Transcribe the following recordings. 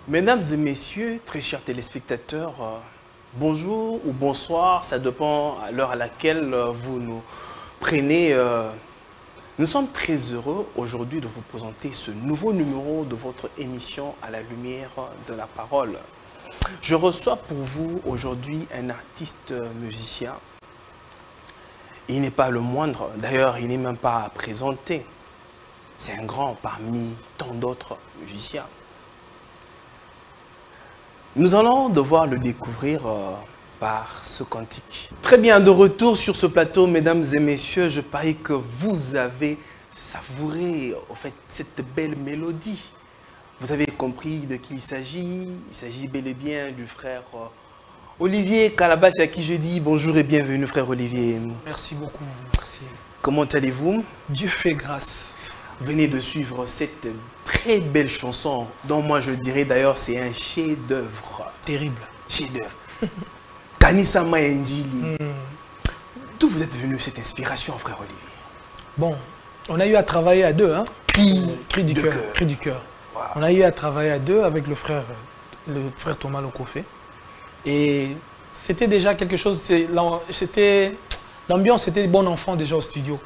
Mesdames et messieurs, très chers téléspectateurs, bonjour ou bonsoir, ça dépend à l'heure à laquelle vous nous prenez. Nous sommes très heureux aujourd'hui de vous présenter ce nouveau numéro de votre émission à la lumière de la parole. Je reçois pour vous aujourd'hui un artiste musicien. Il n'est pas le moindre, d'ailleurs il n'est même pas présenté. C'est un grand parmi tant d'autres musiciens. Nous allons devoir le découvrir par ce cantique. Très bien, de retour sur ce plateau, mesdames et messieurs, je parie que vous avez savouré en fait, cette belle mélodie. Vous avez compris de qui il s'agit. Il s'agit bel et bien du frère Olivier Calabas, à qui je dis bonjour et bienvenue, frère Olivier. Merci beaucoup, merci. Comment allez-vous? Dieu fait grâce. Vous venez de suivre cette très belle chanson, dont moi je dirais d'ailleurs c'est un chef-d'œuvre. Terrible. Chef-d'œuvre. Kanisa Maendjili. D'où vous êtes venu cette inspiration, frère Olivier? Bon, on a eu à travailler à deux, hein? Cri du cœur. Cri du cœur. Wow. On a eu à travailler à deux avec le frère Thomas Lokofé. Et c'était déjà quelque chose, l'ambiance était bon enfant déjà au studio.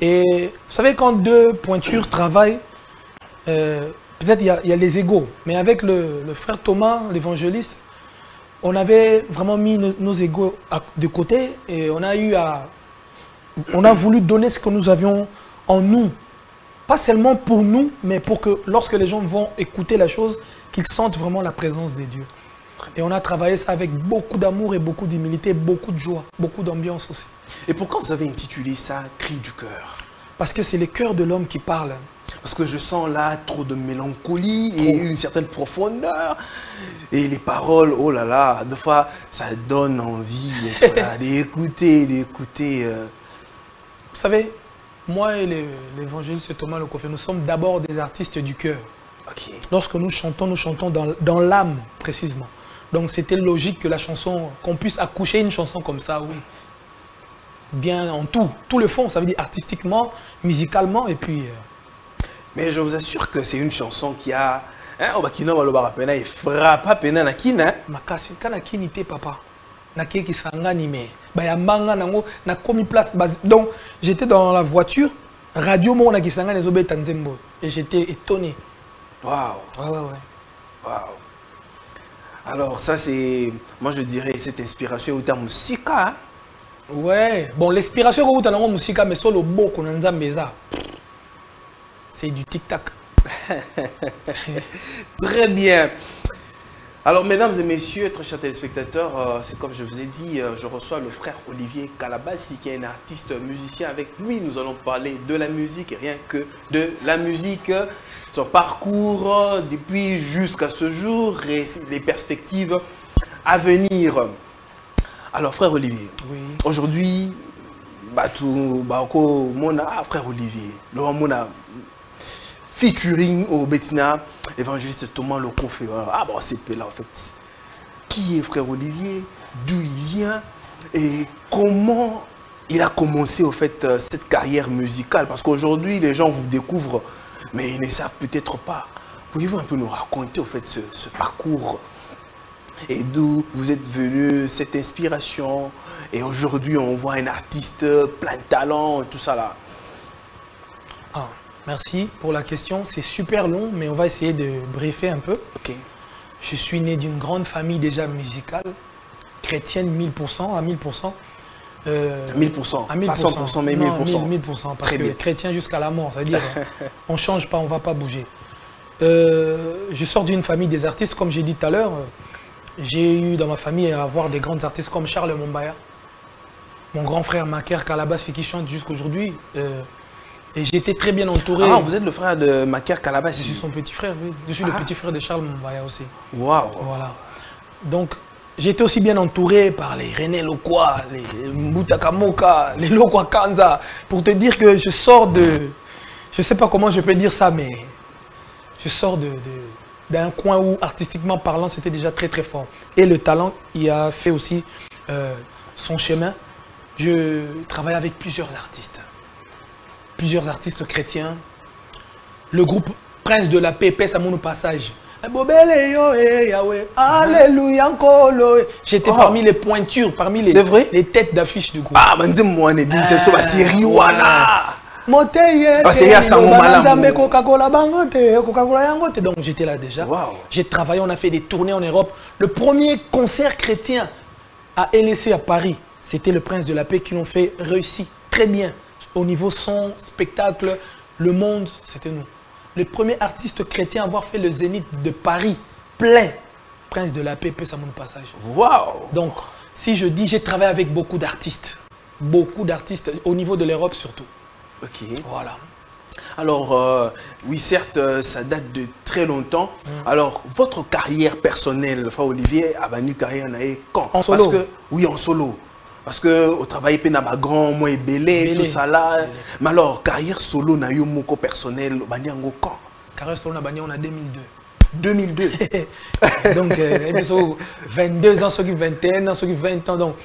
Et vous savez, quand deux pointures travaillent, peut-être il y a les égos, mais avec le frère Thomas, l'évangéliste, on avait vraiment mis nos égos de côté et on a voulu donner ce que nous avions en nous. Pas seulement pour nous, mais pour que lorsque les gens vont écouter la chose, qu'ils sentent vraiment la présence de Dieu. Et on a travaillé ça avec beaucoup d'amour et beaucoup d'humilité, beaucoup de joie, beaucoup d'ambiance aussi. Et pourquoi vous avez intitulé ça « Cri du cœur » ? Parce que c'est le cœur de l'homme qui parle. Parce que je sens là trop de mélancolie et une certaine profondeur. Et les paroles, oh là là, des fois, ça donne envie d'écouter. Vous savez, moi et l'évangéliste Thomas Lokofé, nous sommes d'abord des artistes du cœur. Okay. Lorsque nous chantons dans l'âme, précisément. Donc c'était logique que la chanson, qu'on puisse accoucher une chanson comme ça, oui. Bien en tout le fond, ça veut dire artistiquement, musicalement et puis... Mais je vous assure que c'est une chanson qui a... il frappe à peine nakina. Makasi, quand nakini te papa, naké qui s'anganime, bayambanga nango, na komi place. Donc j'étais dans la voiture, radio mon qui s'angane les obé tanzembo, et j'étais étonné. Waouh. Ouais. Waouh. Alors ça c'est, moi je dirais cette inspiration au terme musique. Hein? Ouais. Bon, l'inspiration au terme musique, mais solo beaucoup nanzambeza. C'est du tic-tac. Très bien. Alors, mesdames et messieurs, très chers téléspectateurs, c'est comme je vous ai dit, je reçois le frère Olivier Calabassi, qui est un artiste musicien. Avec lui, nous allons parler de la musique et rien que de la musique, son parcours depuis jusqu'à ce jour et les perspectives à venir. Alors, frère Olivier, oui. Aujourd'hui, frère Olivier, featuring au Bettina, évangéliste Thomas Lokofé. Ah bon, c'est là en fait. Qui est frère Olivier? D'où il vient? Et comment il a commencé en fait cette carrière musicale? Parce qu'aujourd'hui, les gens vous découvrent, mais ils ne savent peut-être pas. Pouvez-vous un peu nous raconter en fait ce parcours? Et d'où vous êtes venu, cette inspiration? Et aujourd'hui, on voit un artiste plein de talent, tout ça là. Ah. Merci pour la question. C'est super long, mais on va essayer de briefer un peu. Okay. Je suis né d'une grande famille déjà musicale, chrétienne 1000%, à 1000%. À 1000%, à 1000%. Pas 100%, mais 1000%. Non, 1000%, parce Très que bien. Chrétien jusqu'à la mort, c'est-à-dire on ne change pas, on ne va pas bouger. Je sors d'une famille des artistes, comme j'ai dit tout à l'heure. J'ai eu dans ma famille à avoir des grands artistes comme Charles Mombaya, mon grand frère Maker Calabassi qui chante jusqu'aujourd'hui. Et j'ai été très bien entouré. Ah, vous êtes le frère de Maker Calabassi? Je suis son petit frère, oui. Je suis le petit frère de Charles Mombaya aussi. Waouh. Voilà. Donc, j'ai été aussi bien entouré par les René Lokwa, les Mbutaka Moka, les Lokwa Kanza, pour te dire que je sors de... Je ne sais pas comment je peux dire ça, mais je sors d'un coin où, artistiquement parlant, c'était déjà très très fort. Et le talent, il a fait aussi son chemin. Je travaille avec plusieurs artistes chrétiens. Le groupe Prince de la Paix, paix à mon passage. Alléluia, j'étais parmi les pointures, parmi les têtes d'affiche du groupe. Ah, moi, c'est ça, c'est Riwana. Donc j'étais là déjà. Wow. J'ai travaillé, on a fait des tournées en Europe. Le premier concert chrétien à LSC à Paris, c'était le Prince de la Paix qui l'ont fait réussi très bien. Au niveau son, spectacle, le monde, c'était nous. Le premier artiste chrétien à avoir fait le Zénith de Paris, plein. Prince de la Paix, paix à mon passage. Wow. Donc, si je dis, j'ai travaillé avec beaucoup d'artistes au niveau de l'Europe surtout. Ok. Voilà. Alors, oui, certes, ça date de très longtemps. Alors, votre carrière personnelle, Frère Olivier, a une carrière quand? En solo. Parce que, oui, en solo. Parce que au travail, il y a un grand, moi, belé, tout ça là. Mais alors, carrière solo, na yo moko personnel, quand? Carrière solo, on a 2002. 2002. Donc, 22 ans, ceux qui 21 ans, ceux qui 20 ans. Donc,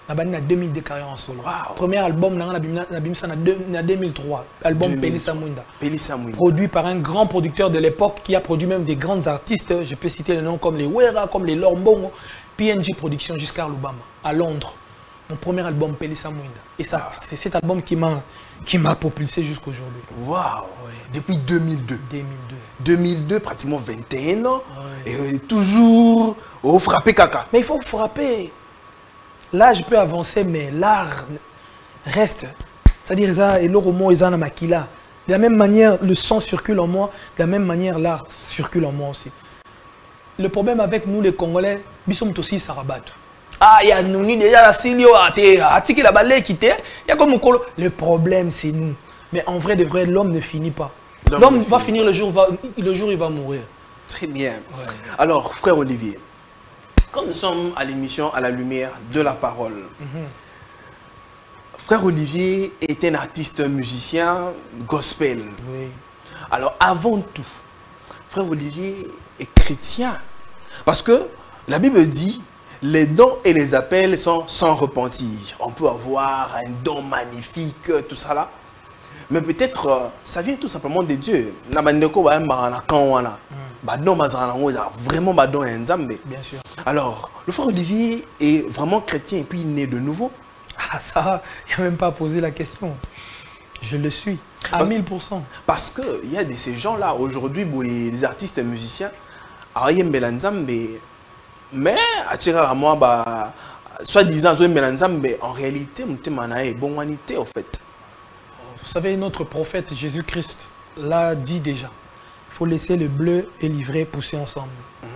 on a 2002 carrière en solo. Wow. Premier album, on a 2003. Album Pelissa Mwinda. Pelissa Mwinda. Produit par un grand producteur de l'époque qui a produit même des grands artistes. Je peux citer les noms comme les Wera, comme les Lombongo. PNG Production, Giscard Lubama, à Londres. Mon premier album, Pelissa Mwinda. Et ça, c'est cet album qui m'a propulsé jusqu'aujourd'hui. Waouh. Ouais. Depuis 2002. 2002, pratiquement 21 ans. Ouais. Et toujours au frappé caca. Mais il faut frapper. Là, je peux avancer, mais l'art reste. C'est-à-dire, de la même manière, le sang circule en moi. De la même manière, l'art circule en moi aussi. Le problème avec nous, les Congolais, nous sommes aussi sarabat. Ah, il y a nous déjà la Silio, la balai quitté. Il y a comme le problème, c'est nous. Mais en vrai, de vrai, l'homme ne finit pas. L'homme va finir le jour, il va mourir. Très bien. Ouais. Alors, frère Olivier, comme nous sommes à l'émission À la lumière de la parole, frère Olivier est un artiste musicien gospel. Oui. Alors, avant tout, frère Olivier est chrétien. Parce que la Bible dit, les dons et les appels sont sans repentir. On peut avoir un don magnifique, tout ça là. Mais peut-être, ça vient tout simplement de Dieu. Bien sûr. Alors, le frère Olivier est vraiment chrétien et puis il est né de nouveau. Ah ça, il n'y a même pas à poser la question. Je le suis, à 1000%. Parce qu'il y a de ces gens-là, aujourd'hui, les artistes et musiciens, mais à moi, soi-disant, en réalité, bon humanité, en fait. Vous savez, notre prophète Jésus-Christ l'a dit déjà. Il faut laisser le bleu et l'ivraie pousser ensemble.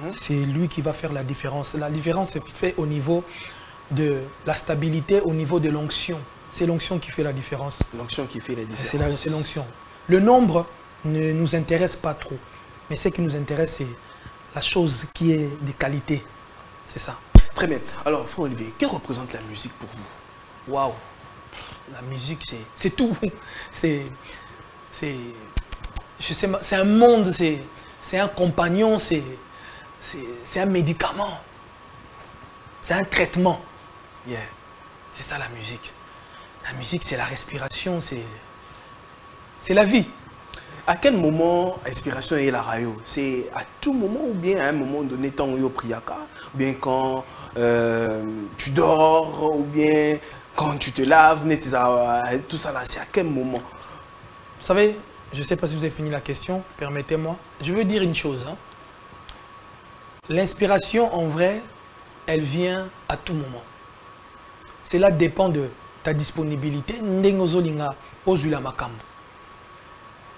C'est lui qui va faire la différence. La différence se fait au niveau de la stabilité, au niveau de l'onction. C'est l'onction qui fait la différence. L'onction qui fait la différence. C'est l'onction. Le nombre ne nous intéresse pas trop. Mais ce qui nous intéresse, c'est la chose qui est de qualité. C'est ça. Très bien. Alors, frère Olivier, que représente la musique pour vous? Waouh! La musique, c'est tout. C'est un monde, c'est un compagnon, c'est un médicament. C'est un traitement. Yeah. C'est ça la musique. La musique, c'est la respiration, c'est la vie. À quel moment l'inspiration est la rayo? C'est à tout moment ou bien à un moment donné, tant que priaka, ou bien quand tu dors, ou bien quand tu te laves, tout ça là, c'est à quel moment? Vous savez, je ne sais pas si vous avez fini la question, permettez-moi. Je veux dire une chose. Hein. L'inspiration, en vrai, elle vient à tout moment. Cela dépend de ta disponibilité.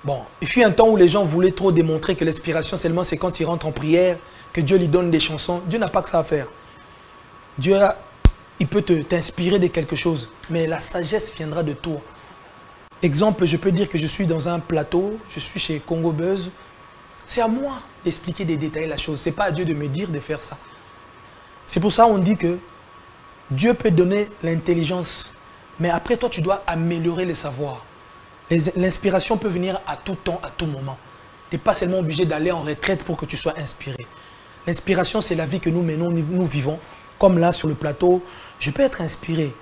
Bon, il fut un temps où les gens voulaient trop démontrer que l'inspiration seulement c'est quand il rentre en prière, que Dieu lui donne des chansons. Dieu n'a pas que ça à faire. Dieu, il peut t'inspirer de quelque chose, mais la sagesse viendra de toi. Exemple, je peux dire que je suis dans un plateau, je suis chez Congo Buzz. C'est à moi d'expliquer, de détailler la chose. Ce n'est pas à Dieu de me dire de faire ça. C'est pour ça qu'on dit que Dieu peut donner l'intelligence, mais après toi, tu dois améliorer le savoir. L'inspiration peut venir à tout temps, à tout moment. Tu n'es pas seulement obligé d'aller en retraite pour que tu sois inspiré. L'inspiration, c'est la vie que nous menons, nous vivons. Comme là, sur le plateau, je peux être inspiré.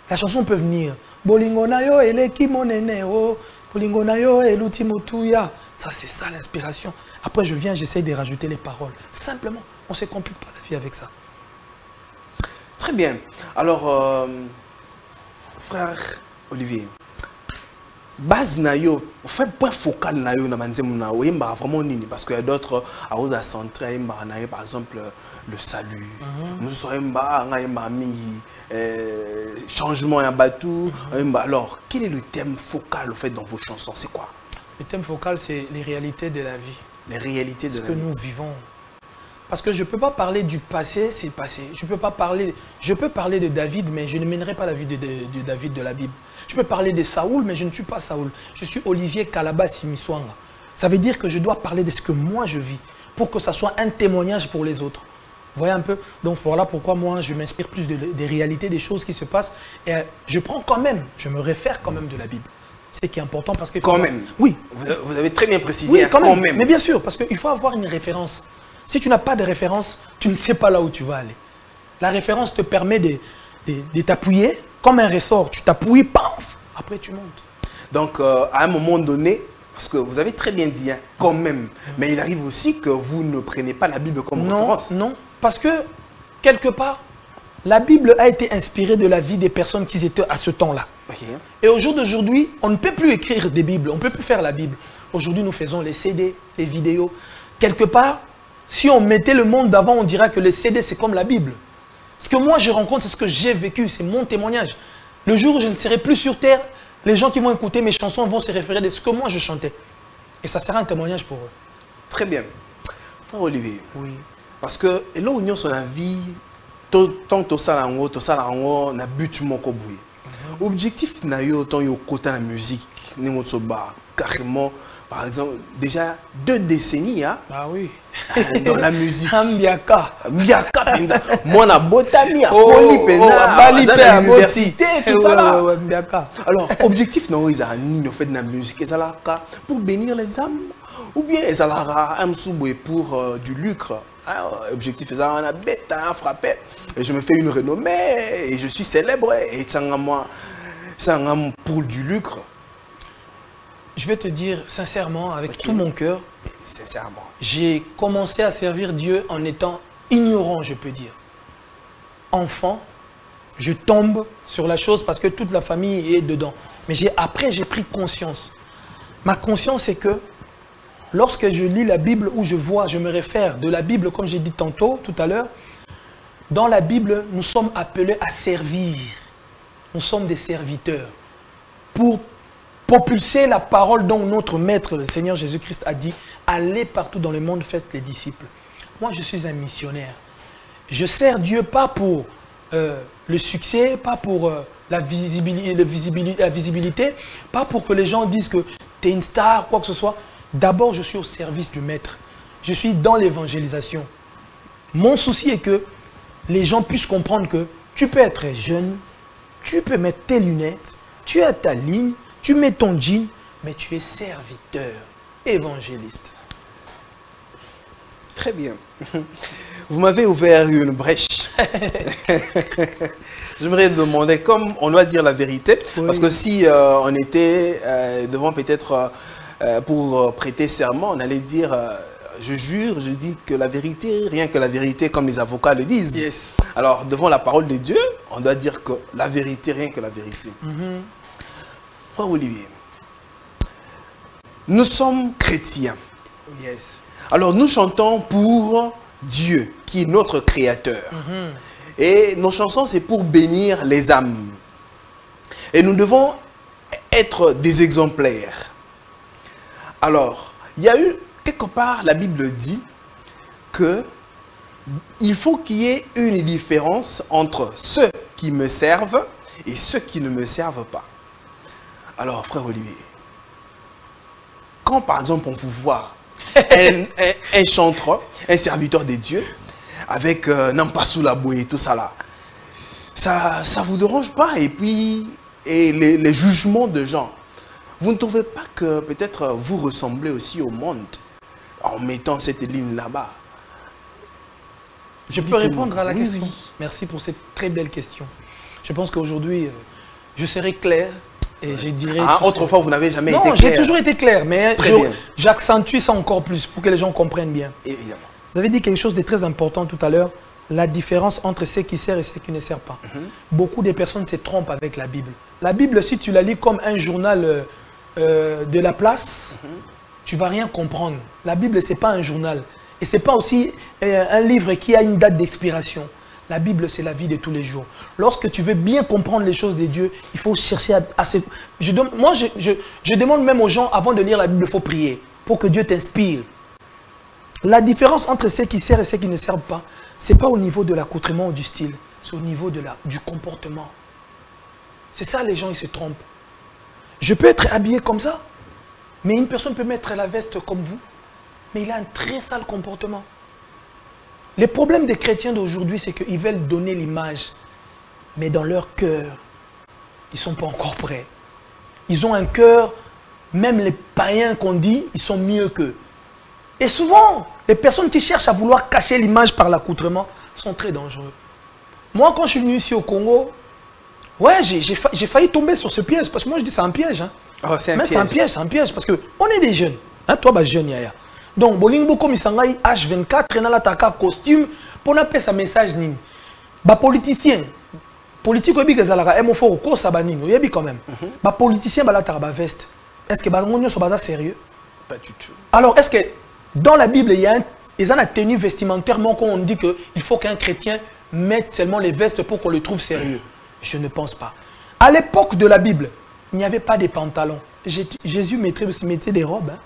La chanson peut venir. Bolingo na yo eleki monene o, bolingo na yo eluti motuya. Ça, c'est ça l'inspiration. Après, je viens, j'essaie de rajouter les paroles. Simplement, on ne se complique pas la vie avec ça. Très bien. Alors, frère Olivier, base nayo, fait point focal nayo na manzemu na oyemba vraiment nini parce qu'il y a d'autres à aux centrés yemba nayo par exemple le salut. Nous sommes yemba mingi changement ya batu. Alors, quel est le thème focal au fait dans vos chansons? C'est quoi? Le thème focal, c'est les réalités de la vie. Les réalités de la vie. Ce que nous vivons. Parce que je ne peux pas parler du passé, c'est passé. Je peux parler de David, mais je ne mènerai pas la vie de David de la Bible. Je peux parler de Saoul, mais je ne suis pas Saoul. Je suis Olivier Kalabasi Miswanga. Ça veut dire que je dois parler de ce que moi je vis, pour que ça soit un témoignage pour les autres. Vous voyez un peu? Donc voilà pourquoi moi je m'inspire plus des réalités, des choses qui se passent. Et je prends quand même, je me réfère quand même de la Bible. C'est qui est important parce que... Quand même. Oui. Vous avez très bien précisé. Oui, quand même. Même. Mais bien sûr, parce qu'il faut avoir une référence. Si tu n'as pas de référence, tu ne sais pas là où tu vas aller. La référence te permet de t'appuyer comme un ressort. Tu t'appuies, paf, après tu montes. Donc, à un moment donné, parce que vous avez très bien dit, hein, quand même, mais il arrive aussi que vous ne prenez pas la Bible comme référence. Non, parce que, quelque part, la Bible a été inspirée de la vie des personnes qui étaient à ce temps-là. Okay. Et au jour d'aujourd'hui, on ne peut plus écrire des Bibles, on ne peut plus faire la Bible. Aujourd'hui, nous faisons les CD, les vidéos. Quelque part, si on mettait le monde d'avant, on dirait que les CD, c'est comme la Bible. Ce que moi, je rencontre, c'est ce que j'ai vécu, c'est mon témoignage. Le jour où je ne serai plus sur terre, les gens qui vont écouter mes chansons vont se référer de ce que moi, je chantais. Et ça sera un témoignage pour eux. Très bien. Frère Olivier, oui. Parce que là où nous sommes dans la vie, tant que ça na but moko boui. Objectif na yo tant yo côté la musique, ni notre ba carrément par exemple déjà 2 décennies hein, ah oui. dans la musique. Mbiaka. Mbiaka penza. Moi na botami à Poli Pena, à l'université tout ça là. Alors objectif na ils a ni fait de la musique, ça là pour bénir les âmes ou bien ça là un souboué pour du lucre. Objectif c'est un bête à frapper et je me fais une renommée et je suis célèbre et c'est un pour du lucre. Je vais te dire sincèrement avec tout mon cœur, sincèrement, j'ai commencé à servir Dieu en étant ignorant, je peux dire. Enfant, je tombe sur la chose parce que toute la famille est dedans. Mais après j'ai pris conscience. Ma conscience c'est que lorsque je lis la Bible ou je vois, je me réfère de la Bible, comme j'ai dit tantôt, tout à l'heure, dans la Bible, nous sommes appelés à servir. Nous sommes des serviteurs. Pour propulser la parole dont notre Maître, le Seigneur Jésus-Christ, a dit, allez partout dans le monde, faites les disciples. Moi, je suis un missionnaire. Je sers Dieu pas pour le succès, pas pour la visibilité, pas pour que les gens disent que tu es une star, quoi que ce soit. D'abord, je suis au service du Maître. Je suis dans l'évangélisation. Mon souci est que les gens puissent comprendre que tu peux être jeune, tu peux mettre tes lunettes, tu as ta ligne, tu mets ton jean, mais tu es serviteur, évangéliste. Très bien. Vous m'avez ouvert une brèche. J'aimerais demander, comme on doit dire la vérité, oui. Parce que si on était devant peut-être... pour prêter serment, on allait dire, je jure, je dis que la vérité, rien que la vérité, comme les avocats le disent. Yes. Alors, devant la parole de Dieu, on doit dire que la vérité, rien que la vérité. Frère Olivier, nous sommes chrétiens. Yes. Alors, nous chantons pour Dieu, qui est notre créateur. Et nos chansons, c'est pour bénir les âmes. Et nous devons être des exemplaires. Alors, il y a eu, quelque part, la Bible dit qu'il faut qu'il y ait une différence entre ceux qui me servent et ceux qui ne me servent pas. Alors, frère Olivier, quand par exemple on vous voit un chanteur, un serviteur de Dieu, avec Nampassou Laboué et tout ça là, ça ne vous dérange pas? Et puis, les jugements de gens. Vous ne trouvez pas que peut-être vous ressemblez aussi au monde en mettant cette ligne là-bas? Je peux répondre à la question. Oui. Merci pour cette très belle question. Je pense qu'aujourd'hui, je serai clair Et je dirais... Ah, autrefois, vous n'avez jamais été clair. Non, j'ai toujours été clair, mais bien. J'accentue ça encore plus pour que les gens comprennent bien. Évidemment. Vous avez dit quelque chose de très important tout à l'heure, la différence entre ce qui sert et ce qui ne sert pas. Beaucoup de personnes se trompent avec la Bible. La Bible, si tu la lis comme un journal de la place, tu ne vas rien comprendre. La Bible, ce n'est pas un journal. Et ce n'est pas aussi un livre qui a une date d'expiration. La Bible, c'est la vie de tous les jours. Lorsque tu veux bien comprendre les choses de Dieu, il faut chercher à se... Moi, je demande même aux gens, avant de lire la Bible, il faut prier pour que Dieu t'inspire. La différence entre ce qui sert et ce qui ne sert pas, ce n'est pas au niveau de l'accoutrement ou du style, c'est au niveau du comportement. C'est ça, les gens, ils se trompent. Je peux être habillé comme ça, mais une personne peut mettre la veste comme vous, mais il a un très sale comportement. Les problèmes des chrétiens d'aujourd'hui, c'est qu'ils veulent donner l'image, mais dans leur cœur, ils ne sont pas encore prêts. Ils ont un cœur, même les païens qu'on dit, ils sont mieux qu'eux. Et souvent, les personnes qui cherchent à vouloir cacher l'image par l'accoutrement sont très dangereux. Moi, quand je suis venu ici au Congo, ouais, j'ai failli tomber sur ce piège, parce que moi je dis c'est un piège. Hein. Oh, c'est un piège. C'est un piège, parce qu'on est des jeunes. Hein, toi, bah, jeune, yaya. Donc, Bolingo comme Isangai H24, dans la taka costume, pour n'a pas sa message ni. Bah, politicien, politique, obi gazalaka, emofo ko sabanino, yebi quand même. Bah, politicien, bah, la tarba veste. Est-ce que bah, on sont pas sérieux? Pas du tout. Alors, est-ce que dans la Bible, il y a une tenue vestimentairement qu'on dit qu'il faut qu'un chrétien mette seulement les vestes pour qu'on le trouve sérieux? Je ne pense pas. À l'époque de la Bible, il n'y avait pas de pantalons. Jésus mettait des robes. Hein.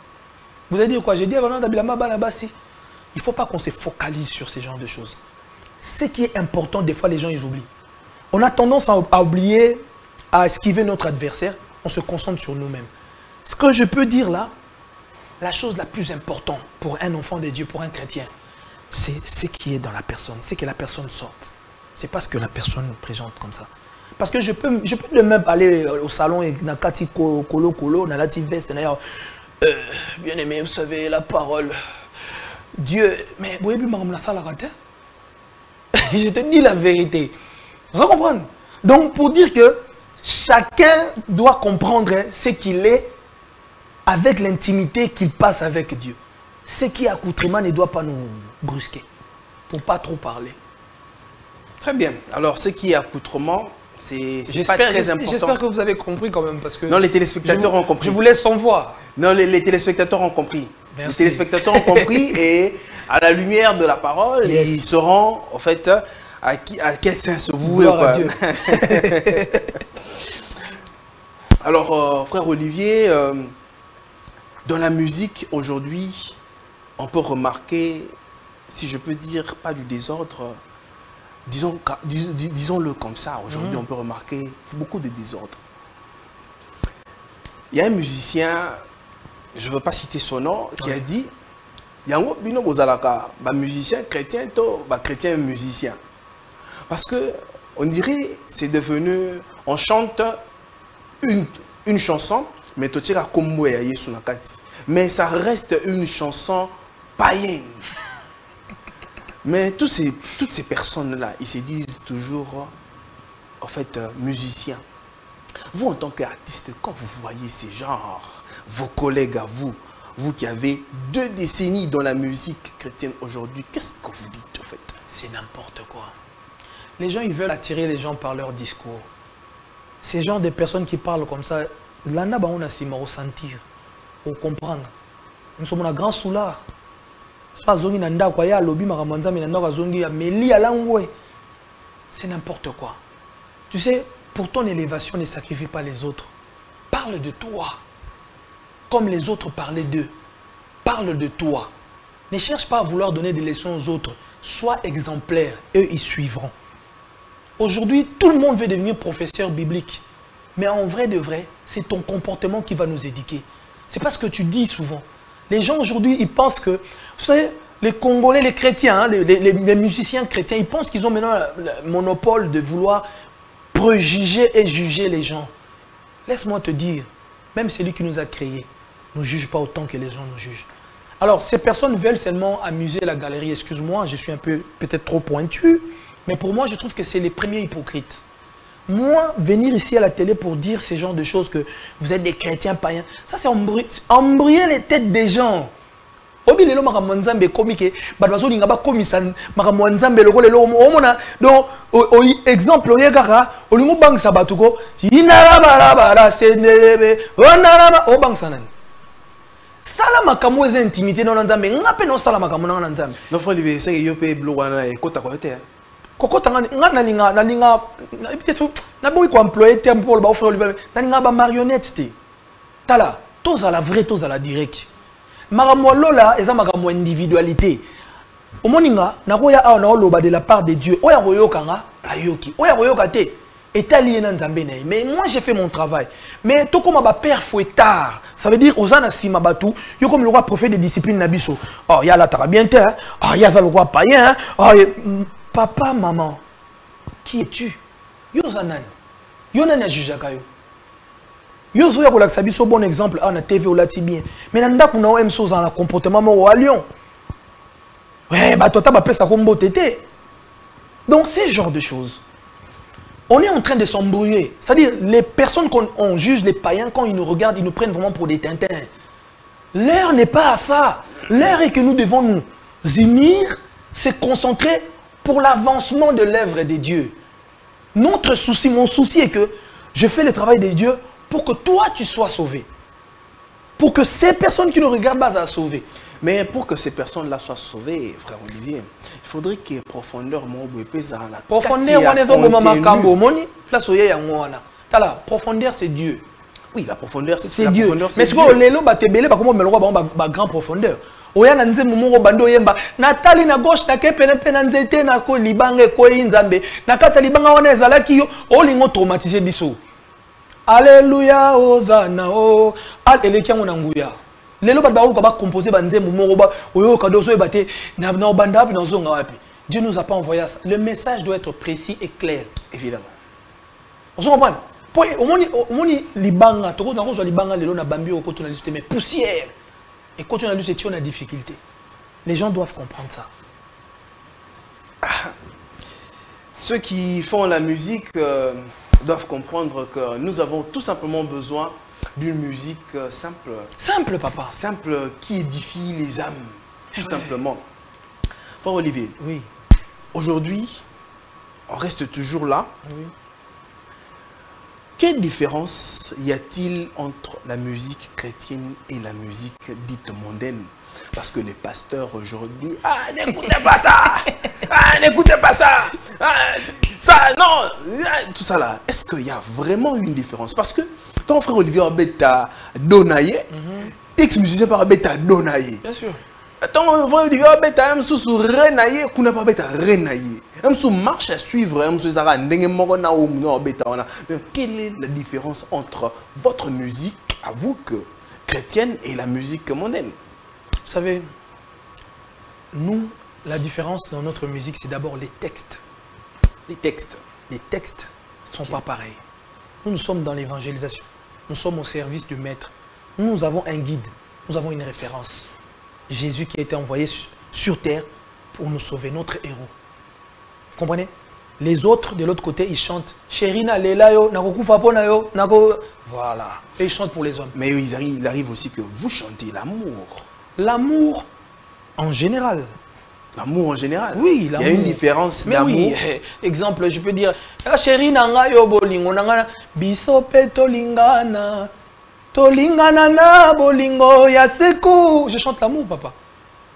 Vous allez dire quoi? J'ai dit avant il ne faut pas qu'on se focalise sur ce genre de choses. Ce qui est important, des fois, les gens, ils oublient. On a tendance à oublier, à esquiver notre adversaire. On se concentre sur nous-mêmes. Ce que je peux dire là, la chose la plus importante pour un enfant de Dieu, pour un chrétien, c'est ce qui est dans la personne, c'est que la personne sorte. C'est pas ce que la personne présente comme ça. Parce que je peux même aller au salon et dans kati kolo dans la petite veste, bien aimé, vous savez, la parole, Dieu, mais vous voyez, je te dis la vérité. Vous comprenez? Donc, pour dire que chacun doit comprendre ce qu'il est avec l'intimité qu'il passe avec Dieu. Ce qui est accoutrement ne doit pas nous brusquer, pour ne pas trop parler. Très bien. Alors, ce qui est accoutrement, c'est pas très important. J'espère que vous avez compris quand même. Parce que non, les téléspectateurs ont compris. Je vous laisse en voir. Non, les téléspectateurs ont compris. Merci. Les téléspectateurs ont compris et à la lumière de la parole, yes, ils sauront en fait à quel saint se vouer. Gloire à Dieu. Alors, frère Olivier, dans la musique aujourd'hui, on peut remarquer, si je peux dire, pas du désordre, disons-le comme ça, aujourd'hui on peut remarquer beaucoup de désordre. Il y a un musicien, je ne veux pas citer son nom, qui a dit Yango bino bozalaka, ba musicien chrétien, to ba chrétien musicien. Parce que on dirait, c'est devenu, on chante une chanson, mais tochira kombo ya Yesu nakati. Mais ça reste une chanson païenne. Mais toutes ces personnes-là, ils se disent toujours, en fait, musiciens. Vous, en tant qu'artiste, quand vous voyez ces genres, vos collègues à vous, vous qui avez 2 décennies dans la musique chrétienne aujourd'hui, qu'est-ce que vous dites, en fait? C'est n'importe quoi. Les gens, ils veulent attirer les gens par leur discours. Ces genres de personnes qui parlent comme ça, là, on a si mal ressentir, au comprendre. Nous sommes un grand soulard. C'est n'importe quoi. Tu sais, pour ton élévation, ne sacrifie pas les autres. Parle de toi. Comme les autres parlaient d'eux. Parle de toi. Ne cherche pas à vouloir donner des leçons aux autres. Sois exemplaire. Eux, ils suivront. Aujourd'hui, tout le monde veut devenir professeur biblique. Mais en vrai de vrai, c'est ton comportement qui va nous éduquer. C'est pas ce que tu dis souvent. Les gens aujourd'hui, ils pensent que, vous savez, les Congolais, les chrétiens, hein, les musiciens chrétiens, ils pensent qu'ils ont maintenant le monopole de vouloir préjuger et juger les gens. Laisse-moi te dire, même celui qui nous a créés ne juge pas autant que les gens nous jugent. Alors, ces personnes veulent seulement amuser la galerie. Excuse-moi, je suis un peu peut-être trop pointu, mais pour moi, je trouve que c'est les premiers hypocrites. Moi, venir ici à la télé pour dire ces genres de choses que vous êtes des chrétiens païens, ça c'est embrouiller les têtes des gens. Obilelo makambo nzambe komike bato linga ba komisa makambo nzambe loko lelo omona donc exemple oyekaka olingo bangisa bato ko inara bara senebe onara obangisa nani sala makambo eza intimité na nzambe ngape no sala makambo na nzambe non faut lui c'est yo pe blo wana ekota ko te kokota nga nalinga peut-être na boyi ko employer terme pour le ba offrir nalinga ba marionnette te tala tous à la vraie tous à la direct. Makambo lola eza makambo individualité. Omoninga nakoya awa na oloba de la part de Dieu. Oya koyoka nga ayoki. Oya koyoka te etali na nzambe na. Mais moi j'ai fait mon travail. Mais to comme ba père fouettard. Ça veut dire osana sima batu, yo comme le roi prophète de discipline na biso. Oh ya la tarabiente hein. Ah ya za le roi païen. Ah papa maman. Qui es-tu? Yo zanani. Yo nani ajujaka yo. Yo zoya ko lakisa biso bon exemple na TV o lati bien mais na ndako na OM so za na comportement mo à Lyon ouais ba tota ba pesa ko mbotete donc c'est genre de choses on est en train de s'embrouiller c'est-à-dire les personnes qu'on juge les païens quand ils nous regardent ils nous prennent vraiment pour des tintins l'heure n'est pas à ça l'heure est que nous devons nous unir se concentrer pour l'avancement de l'œuvre de Dieu notre souci mon souci est que je fais le travail de Dieu pour que toi tu sois sauvé. Pour que ces personnes qui nous regardent soient sauvées. Mais pour que ces personnes-là soient sauvées, frère Olivier, il faudrait qu'il y ait profondeur. Profondeur, profondeur c'est Dieu. Oui, la profondeur c'est Dieu. Mais ce que les gens ont grand profondeur. Oya na nzembo moko bando yemba natali na gauche take pene pene nzete na ko libanga ko inzambe na kata libanga wana ezalaki yo olingo traumatiser biso. Alléluia, Hosanna, oh, Alléluia, mon anguya. Les lois ba composé banze mumoro ba oyo kadoso ebate na banda na zonga wapi. Dieu nous a pas envoyé ça. Le message doit être précis et clair, évidemment. On se comprend. Pour omoni libanga to na ko libanga lelo na bambi ko to na liste mais poussière. Et quand on a lu c'est une difficulté. Les gens doivent comprendre ça. Ceux qui font la musique doivent comprendre que nous avons tout simplement besoin d'une musique simple. Simple, papa. Simple, qui édifie les âmes, tout simplement. Frère Olivier, oui. Aujourd'hui, on reste toujours là. Oui. Quelle différence y a-t-il entre la musique chrétienne et la musique dite mondaine? Parce que les pasteurs aujourd'hui, n'écoutez pas ça, n'écoutez pas ça, ça, non, tout ça là. Est-ce qu'il y a vraiment une différence? Parce que ton frère Olivier Abeta Donaye, ex-musicien par Abeta Donaye. Bien sûr. Ton frère Olivier Abeta Msou Renaye, Kuna pas Abeta Renaye. Msou marche à suivre, Msou Zara Ndenge Morona ou Mno Abeta. Mais quelle est la différence entre votre musique, à vous que chrétienne, et la musique mondaine? Vous savez, nous, la différence dans notre musique, c'est d'abord les textes. Les textes. Les textes ne sont pas pareils. Nous sommes dans l'évangélisation. Nous sommes au service du Maître. Nous avons un guide. Nous avons une référence. Jésus qui a été envoyé sur terre pour nous sauver, notre héros. Vous comprenez? Les autres, de l'autre côté, ils chantent. Sherina, Lelayo, Nakokufa Ponayo, Nako. Voilà. Et ils chantent pour les hommes. Mais il arrive aussi que vous chantez l'amour. L'amour en général. L'amour en général? Oui, l'amour. Il y a une différence d'amour. Oui, exemple, je peux dire, chéri nanga yo bolingo nanga biso pe tolingana. Tolingana na bolingo ya seku. Je chante l'amour, papa.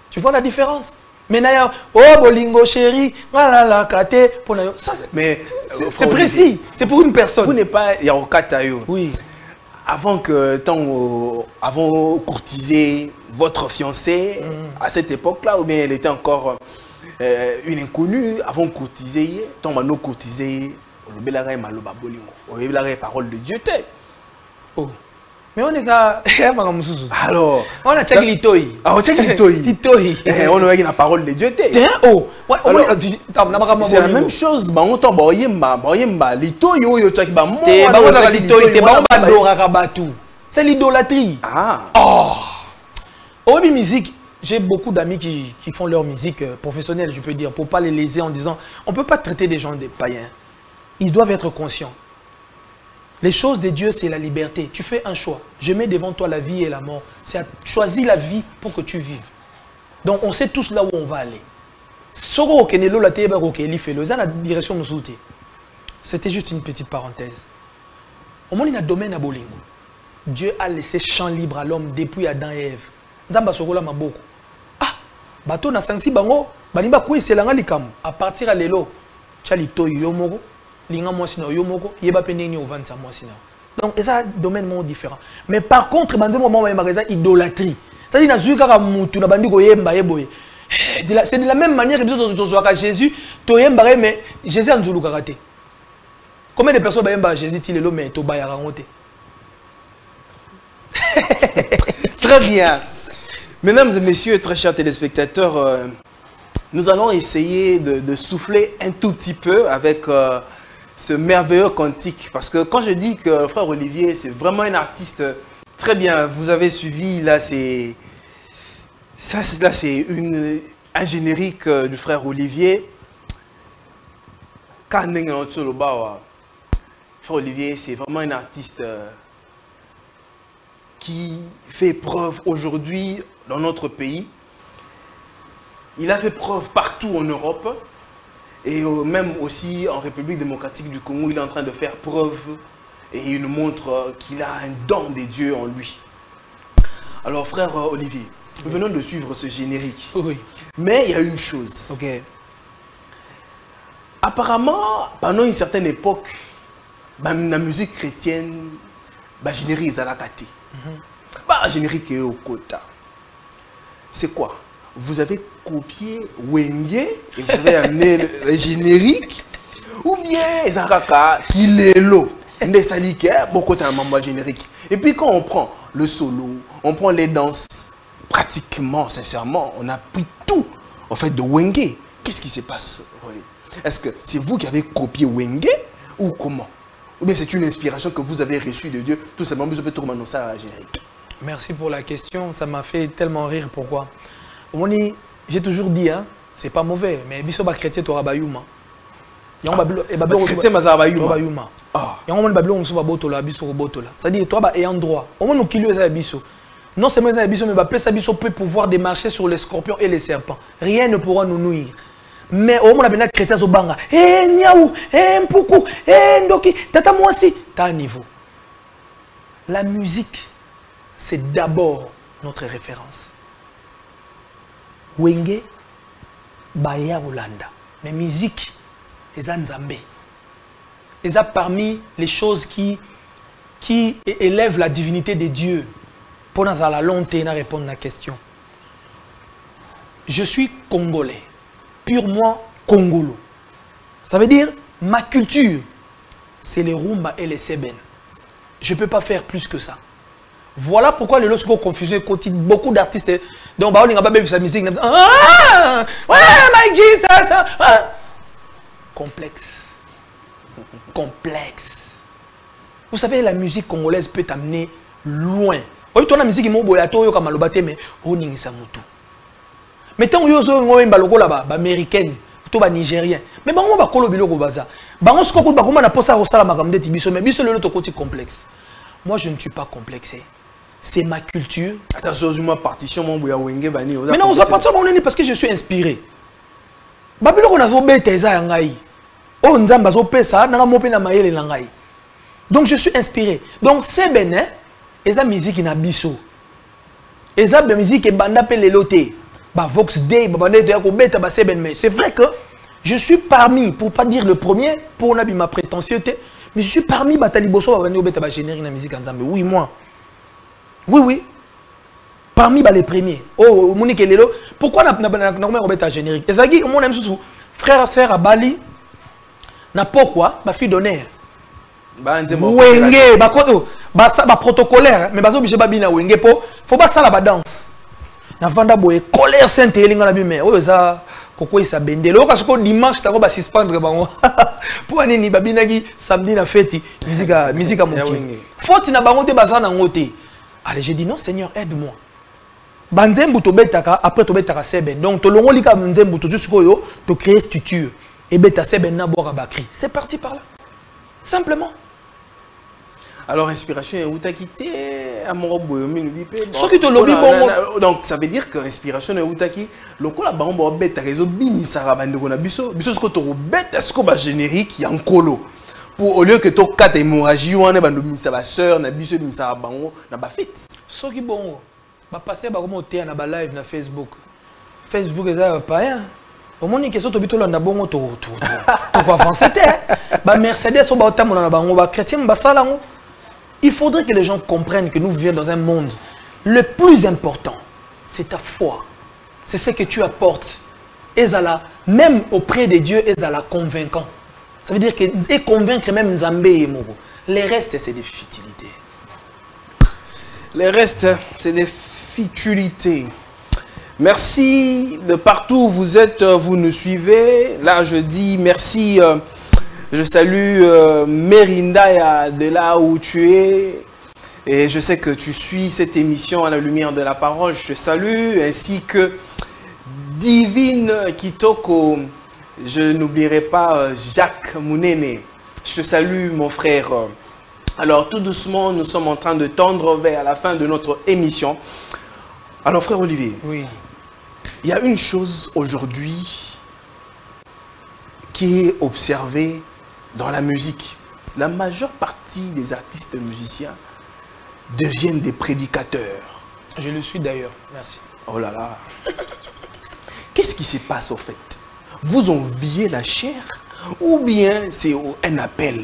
Tu vois la différence? Mais naya oh bolingo chéri, la kate ponayo. Mais c'est précis, c'est pour une personne. Vous n'êtes pas yaokatayo. Oui. Avant courtiser votre fiancée à cette époque-là, ou bien elle était encore une inconnue, avant courtiser, tant mano courtiser, le belare maloba bolingo, le belare parole de Dieu te. Oh. Mais on est à alors on a checké l'itoi. Ah, on check l'itoi. On a la parole de Dieu te. Oh. C'est la même chose. Bah on tombe boyemba l'itoi yo check ba mo. C'est l'idolâtrie. Ah. Oh. Au musique, j'ai beaucoup d'amis qui font leur musique professionnelle, je peux dire, pour pas les léser en disant on peut pas traiter des gens des païens. ils doivent être conscients. Les choses de Dieu, c'est la liberté. Tu fais un choix. Je mets devant toi la vie et la mort. C'est à choisir la vie pour que tu vives. Donc, on sait tous là où on va aller. C'était juste une petite parenthèse. Au moins, il y a un domaine à Bolingo. Dieu a laissé champ libre à l'homme depuis Adam et Ève. Nzamba sokola maboko. Ah, bato na sansi bango, baniba kwe selanga likam. À partir à l'élo, chali to yomoko, linga mwasi na yomoko, yeba pendeni ovanta mwasi na. Donc, c'est un domaine différent. Mais par contre, bande moment ma idolâtrie. Ça dit na zuka ka mutu na bandi ko yemba yeboye. C'est de la même manière que nous avons Jésus, tu yemba mais Jésus a nzulu karaté. Combien de personnes yemba Jésus ti lelo mais to ba ya rangote. Très bien. Mesdames et messieurs, très chers téléspectateurs, nous allons essayer de souffler un tout petit peu avec ce merveilleux cantique. Parce que quand je dis que le frère Olivier, c'est vraiment un artiste très bien. Vous avez suivi, là, c'est un générique du frère Olivier. Frère Olivier, c'est vraiment un artiste qui fait preuve aujourd'hui dans notre pays. Il a fait preuve partout en Europe et même aussi en République démocratique du Congo. Il est en train de faire preuve et il nous montre qu'il a un don de Dieu en lui. Alors frère Olivier, nous venons de suivre ce générique. Oui. Mais il y a une chose. Ok. Apparemment, pendant une certaine époque, la musique chrétienne, le générique est à la kati. Le générique est au quota. C'est quoi? Vous avez copié Wenge et vous avez amené le générique, ou bien Zaraka Kilelo, beaucoup de mambo générique. Et puis quand on prend le solo, on prend les danses, pratiquement, sincèrement, on a pris tout en fait de Wenge. Qu'est-ce qui se passe, Rolly? Est-ce que c'est vous qui avez copié Wenge ou comment? Ou bien c'est une inspiration que vous avez reçue de Dieu, tout simplement, vous avez tout commencé à la générique? Merci pour la question, ça m'a fait tellement rire. Pourquoi? J'ai toujours dit, hein, c'est pas mauvais, mais biso ba chrétien to rabayuma. Chrétien mazabayuma. Ah. Yango babilo mso ba botola biso ko botola. Ça dit toi ba ayant droit. Au moins okilio za biso. Non seulement za biso mais ba pesa biso peut pouvoir démarcher sur les scorpions et les serpents. Rien ne pourra nous nuire. Mais au moins la chrétien zo banga. Eh niaou, eh mpuku, eh ndoki, tata moi aussi, t'as un niveau. La musique c'est d'abord notre référence. Wenge, Baya Olanda. Mais musique, les Anzambé. Les a parmi les choses qui élèvent la divinité de Dieu. Pour nous à la longtemps répondre à la question. Je suis congolais, purement congolo. Ça veut dire, ma culture, c'est les rumba et les seben. Je ne peux pas faire plus que ça. Voilà pourquoi les lorsqu'on confusent beaucoup d'artistes. Donc, on va pas sa musique. Ah, ouais, my Jesus. Complexe. Complexe. Vous savez, la musique congolaise peut t'amener loin. Oui, toi, la musique, mais mais tant que là-bas, américaine, tout nigérien. Mais bon, on va colo biloko baza. Bango skoko ba comment na posa rosala makamde tibiso mais biso le to côté complexe. Moi, je ne suis pas complexé. C'est ma culture. Attention, moi partition mon bouya wenge bani. Mais non, on va partir parce que je suis inspiré. Babilo ko nazo beta eza ngai. Oh nzamba zo pesa na mope na mayele na ngai. Donc je suis inspiré. Donc c'est benin eza musique na biso. Eza be musique e banda pe leloté. Ba Vox Day ba banda to ko beta ba c'est ben mais c'est vrai que je suis parmi, pour pas dire le premier, pour n'a ma prétentieuseté, mais je suis parmi Batali Bosso ba banda beta ba générique na musique nzambe. Oui moi. Oui, oui. Parmi les premiers. Oh, Monique Lelo. Pourquoi n'a pas générique? Et ça dit, mon ami sous frère et sœur à Bali, n'a pas quoi, ma fille d'honneur. Wenge, ba protocolaire, mais bazo obligé babina wenge po, faut pas ça la danse. Na vanda boye colère sainte elinga na bimé. Oh ça koko isa bendelo parce que dimanche ta ko ba suspendre bango. Pour nini babina gi samedi na fête musique mon king. Faute na bango te bazana ngote. Allez, j'ai dit non, Seigneur, aide-moi. Banzembu to betaka, après to betaka seben. Donc, to longolika banzembu to jusqu'au yo, to créer structure. Et beta seben na boire bakri. C'est parti par là. Simplement. Alors, inspiration est où t'as quitté à mon robot, Ce qui te lobby bon. Donc, ça veut dire que inspiration est où t'as quitté. Le coup là-bas, on va bête, réseau bini, ça va bande qu'on a biso. Biso, ce que tu bête, est-ce qu'on va générique, il y a un colo. Pour au lieu que tu aies 4 hémorragies, on a bande ça va sœur, na biso, ça va bango, na ba fit. Ce qui bon, va passer par comment tu es na ba live na Facebook. Facebook, ça pas rien. Au moins, il y a des gens qui ont été bon, tu vas avancer. Mercedes, chrétien, il faudrait que les gens comprennent que nous vivons dans un monde. Le plus important, c'est ta foi. C'est ce que tu apportes. Et ça, même auprès de Dieu, et ça convaincant. Ça veut dire que et convaincre même Nzambé et Mogo. Les restes, c'est des futilités. Les restes, c'est des futilités. Merci de partout où vous êtes, vous nous suivez. Là, je dis merci. Je salue Merinda de là où tu es. Et je sais que tu suis cette émission à la lumière de la parole. Je te salue. Ainsi que Divine Kitoko. Je n'oublierai pas Jacques Mounene. Je te salue, mon frère. Alors, tout doucement, nous sommes en train de tendre vers la fin de notre émission. Alors, frère Olivier. Oui. Il y a une chose aujourd'hui qui est observée dans la musique. La majeure partie des artistes musiciens deviennent des prédicateurs. Je le suis d'ailleurs, merci. Oh là là. Qu'est-ce qui se passe au fait? Vous enviez la chair ou bien c'est un appel?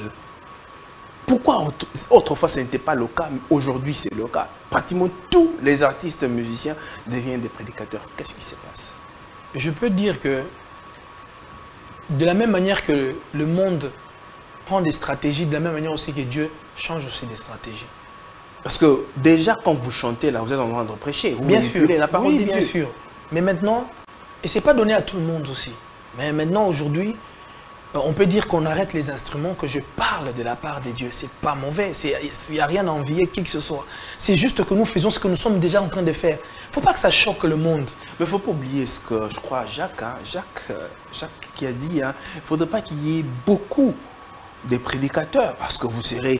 Pourquoi autrefois ce n'était pas le cas, mais aujourd'hui c'est le cas? Pratiquement tous les artistes musiciens deviennent des prédicateurs. Qu'est-ce qui se passe? Je peux dire que de la même manière que le monde prend des stratégies, de la même manière aussi que Dieu change aussi des stratégies. Parce que déjà quand vous chantez là, vous êtes en train de prêcher, vous manipulez la parole de Dieu. Bien sûr. Mais maintenant, et ce n'est pas donné à tout le monde aussi, mais maintenant aujourd'hui, on peut dire qu'on arrête les instruments, que je parle de la part de Dieu. Ce n'est pas mauvais, il n'y a rien à envier qui que ce soit. C'est juste que nous faisons ce que nous sommes déjà en train de faire. Il ne faut pas que ça choque le monde. Mais il ne faut pas oublier ce que je crois Jacques qui a dit, il ne faudrait pas qu'il y ait beaucoup de prédicateurs parce que vous serez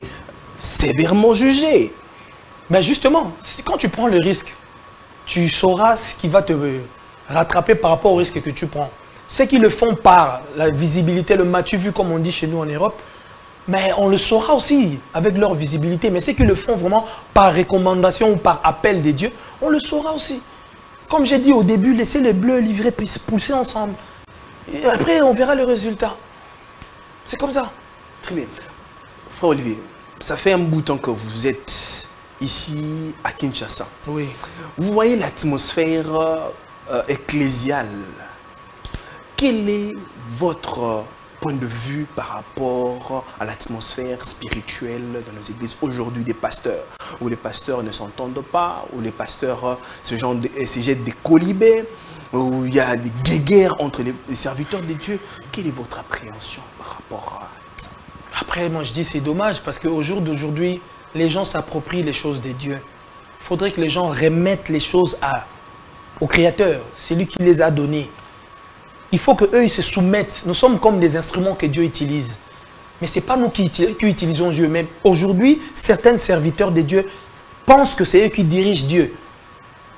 sévèrement jugés. Mais justement, quand tu prends le risque, tu sauras ce qui va te rattraper par rapport au risque que tu prends. Ceux qui le font par la visibilité, le matu vu comme on dit chez nous en Europe, mais on le saura aussi avec leur visibilité. Mais ceux qui le font vraiment par recommandation ou par appel de Dieu, on le saura aussi. Comme j'ai dit au début, laissez les bleus livrer, pousser ensemble. Et après, on verra le résultat. C'est comme ça. Très bien. Frère Olivier, ça fait un bout de temps que vous êtes ici à Kinshasa. Oui. Vous voyez l'atmosphère ecclésiale. Quel est votre point de vue par rapport à l'atmosphère spirituelle dans nos églises aujourd'hui des pasteurs, où les pasteurs ne s'entendent pas, où les pasteurs se jettent des colibés, où il y a des guéguerres entre les serviteurs de Dieu? Quelle est votre appréhension par rapport à ça? Après, moi je dis c'est dommage parce qu'au jour d'aujourd'hui, les gens s'approprient les choses de Dieu. Il faudrait que les gens remettent les choses au Créateur, c'est lui qui les a données. Il faut qu'eux, ils se soumettent. Nous sommes comme des instruments que Dieu utilise. Mais ce n'est pas nous qui utilisons Dieu. Mais aujourd'hui, certains serviteurs de Dieu pensent que c'est eux qui dirigent Dieu.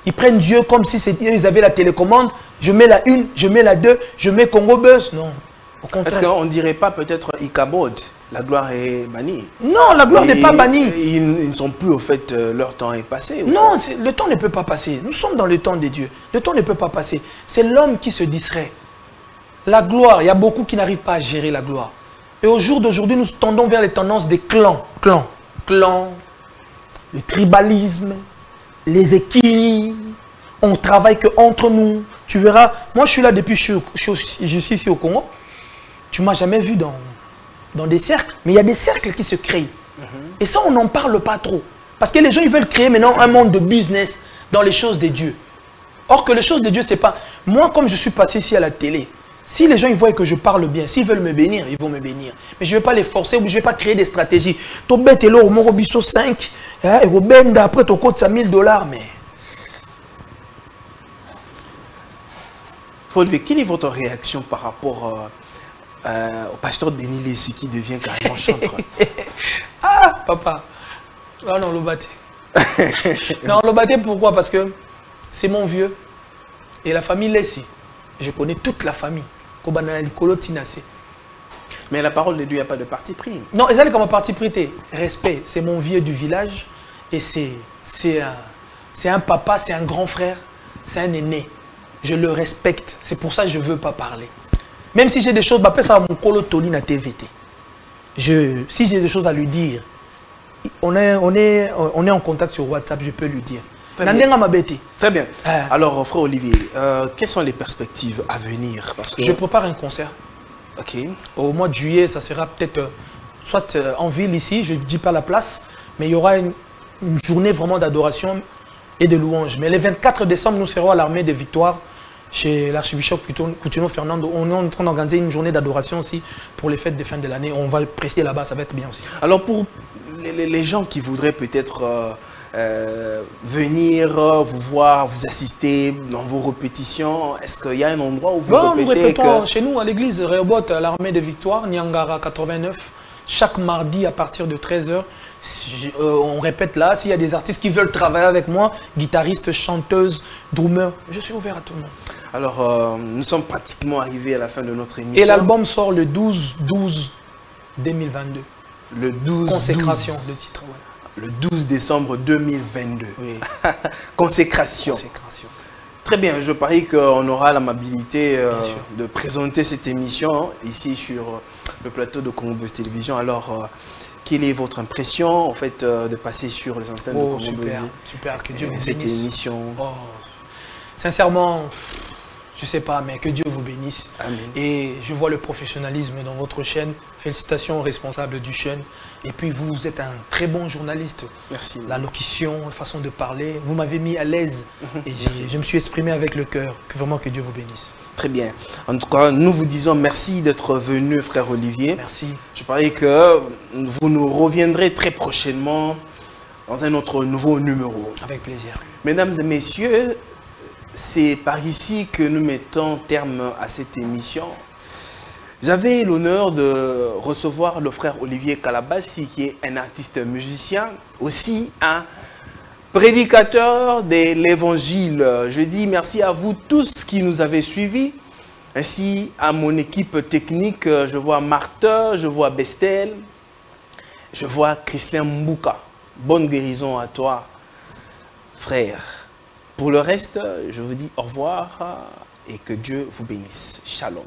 Ils prennent Dieu comme si ils avaient la télécommande. Je mets la 1, je mets la 2, je mets Congo Buzz. Non, au contraire. Est-ce qu'on ne dirait pas peut-être Ikabod? La gloire est bannie. Non, la gloire n'est pas bannie. Ils ne sont plus au fait, leur temps est passé. Non, le temps ne peut pas passer. Nous sommes dans le temps de Dieu. Le temps ne peut pas passer. C'est l'homme qui se distrait. La gloire, il y a beaucoup qui n'arrivent pas à gérer la gloire. Et au jour d'aujourd'hui, nous tendons vers les tendances des clans. Clans, le tribalisme, les équilles. On travaille qu'entre nous. Tu verras, moi je suis là depuis je suis ici au Congo. Tu ne m'as jamais vu dans des cercles. Mais il y a des cercles qui se créent. Et ça, on n'en parle pas trop. Parce que les gens, ils veulent créer maintenant un monde de business dans les choses de Dieu. Or que les choses de Dieu, c'est pas... Moi, comme je suis passé ici à la télé, si les gens ils voient que je parle bien, s'ils veulent me bénir, ils vont me bénir. Mais je ne vais pas les forcer ou je ne vais pas créer des stratégies. Tu bête là au Morobiso 5, et au Benda après tu coûtes $1,000, mais... Paul, quelle est votre réaction par rapport au pasteur Denis Lessi qui devient carrément chanteur. Ah, papa. Ah non, Lobaté. Non, Lobaté, pourquoi? Parce que c'est mon vieux. Et la famille Lessi, je connais toute la famille. Mais la parole de Dieu, il n'y a pas de parti pris. Non, ils allaient comme un parti pris. Respect, c'est mon vieux du village. Et c'est un papa, c'est un grand frère, c'est un aîné. Je le respecte. C'est pour ça que je ne veux pas parler. Même si j'ai des choses, ça mon colo Toli na TVT. Si j'ai des choses à lui dire, on est en contact sur WhatsApp, je peux lui dire. Très bien. Alors, frère Olivier, quelles sont les perspectives à venir? Parce que... Je prépare un concert. Ok. Au mois de juillet, ça sera peut-être soit en ville ici, je ne dis pas la place, mais il y aura une journée vraiment d'adoration et de louange. Mais le 24 décembre, nous serons à l'armée de Victoire chez l'archibishop Coutinho Fernando. On est en train d'organiser une journée d'adoration aussi pour les fêtes de fin de l'année. On va préciser là-bas, ça va être bien aussi. Alors pour les gens qui voudraient peut-être venir vous voir, vous assister dans vos répétitions, est-ce qu'il y a un endroit où vous répétez? Nous répétons chez nous à l'église Rehoboth, à l'armée de Victoire, Niangara 89, chaque mardi à partir de 13 h. On répète là, s'il y a des artistes qui veulent travailler avec moi, guitaristes, chanteuses, drummers, je suis ouvert à tout le monde. Alors, nous sommes pratiquement arrivés à la fin de notre émission. Et l'album sort le 12-12-2022. Le 12 Consécration, 12, le titre, voilà. Le 12 décembre 2022. Oui. Consécration. Consécration. Très bien, je parie qu'on aura l'amabilité de présenter cette émission ici sur le plateau de Congo Buzz Télévision. Alors, quelle est votre impression en fait de passer sur les antennes de Congo Buzz? Super, que Dieu vous bénisse. Cette émission. Oh, sincèrement, je ne sais pas, mais que Dieu vous bénisse. Amen. Et je vois le professionnalisme dans votre chaîne. Félicitations aux responsables du chaîne. Et puis vous êtes un très bon journaliste. Merci. La locution, la façon de parler, vous m'avez mis à l'aise. Et je me suis exprimé avec le cœur. Vraiment que Dieu vous bénisse. Très bien. En tout cas, nous vous disons merci d'être venu, frère Olivier. Merci. Je parie que vous nous reviendrez très prochainement dans un autre nouveau numéro. Avec plaisir. Mesdames et messieurs, c'est par ici que nous mettons terme à cette émission. J'avais l'honneur de recevoir le frère Olivier Kalabassi, qui est un artiste musicien, aussi un prédicateur de l'évangile. Je dis merci à vous tous qui nous avez suivis, ainsi à mon équipe technique. Je vois Marthe, je vois Bestel, je vois Christian Mbouka. Bonne guérison à toi, frère. Pour le reste, je vous dis au revoir et que Dieu vous bénisse. Shalom.